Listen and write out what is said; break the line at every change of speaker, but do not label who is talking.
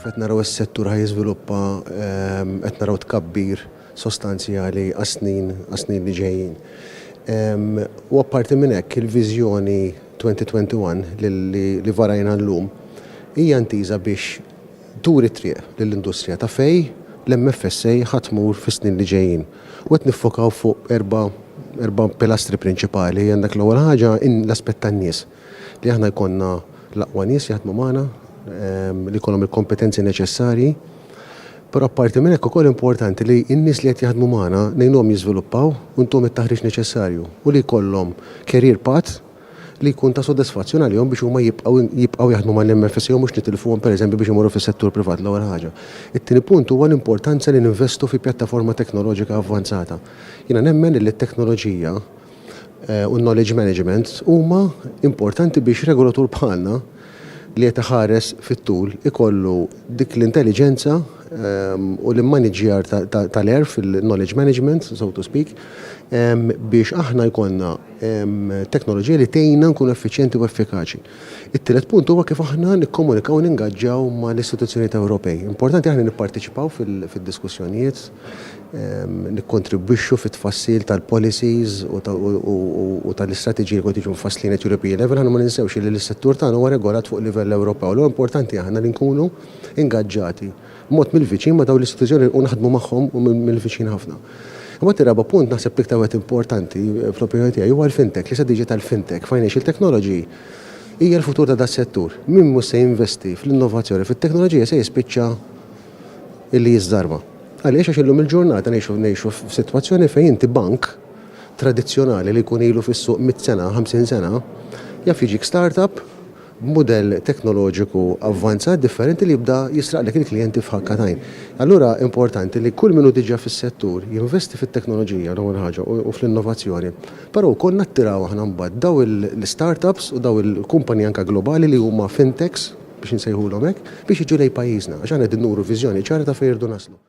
kif qed naraw is-settur ħajjiżviluppa qed naraw tkabbir sostanzjali għas-snin li ġejjin. U apparti minn hekk il-viżjoni 2021 li varajna llum hija ntiża biex turi triq lill-industrija ta' fej l-MFSA ħatmur fis-snin li ġejjin. U qed niffokaw fuq erba' pilastri prinċipali. Għandek l-ewwel ħaġa l-aspett tan-nies li aħna jkollna l-aqwa nies jaħdmu magħna li jkollhom il-kompetenzi neċessarji. Però apparti minn hekk ukoll importanti li n-nies li qed jaħdmu magħna ngħinhom jiżviluppaw u ntuhom it-taħriġ neċessarju u li jkollhom career path li jkun ta' soddisfazzjon għalihom biex huma jibqgħu jaħdmu mal-MFSA u mhux nitilfuhom pereżempju biex imorru fis-settur privat l-ewwel ħaġa. It-tieni punt huwa l-importanza li ninvestu fi pjattaforma teknoloġika avvanzata. Jiena nemmen li t-teknoloġija u knowledge management huma importanti biex regolatur bħalna li qed iħares fit-tul ikollu dik l-intelligenza u l-manager tal-erf fil-knowledge management, so to speak, biex aħna jkollna teknoloġija li tgħinna nkunu effiċjenti u effikaċi. It-tielet punt huwa kif aħna nikkomunikaw u ningaġġaw mal-istituzzjonijiet Ewropej. Importanti aħna nipparteċipaw fid-diskussjonijiet, nikkontribwixxu fit-tfassil tal-policies u tal-istrateġiji li qed jiġu mfasslin at European level. Aħna ma ninsewx li l-settur tagħna huwa regolat fuq livell Ewropew. L importanti aħna li nkunu ingaġġati mod mill-viċin ma' dawn l-istituzzjoni u naħdmu magħhom u mill-viċin ħafna. Imma t-raba punt naħseb l-iktar wieħed importanti fl-opinjoni tiegħi huwa l-fintech, li strateġija tal-fintech, financial technology hija l-futur ta' das-settur. Min mhux se jinvesti fl-innovazzjoni fit-teknoloġija se jispiċċa illi jiżdarba. Għaliex għax illum il-ġurnata ngħixu f'sitwazzjoni fejn inti bank tradizzjonali li jkun ilu fis-suq 100 sena, 50 sena, jaf jiġik startup b'mudell teknoloġiku avvanzat differenti li jibda jisraqlek il-klijenti f'ħakkatajn. Allura importanti li kull minnu diġà fis-settur jinvesti fit-teknoloġija l-ewwel ħaġa u fl-innovazzjoni. Però wkoll nattiraw aħna mbagħad daw l-startups u daw il-kumpaniji anke globali li huma fintechs biex nsejħulhom hekk biex jiġu lejn pajjiżna għax aħna qed innuru viżjoni ċara ta' fejn irdu naslu.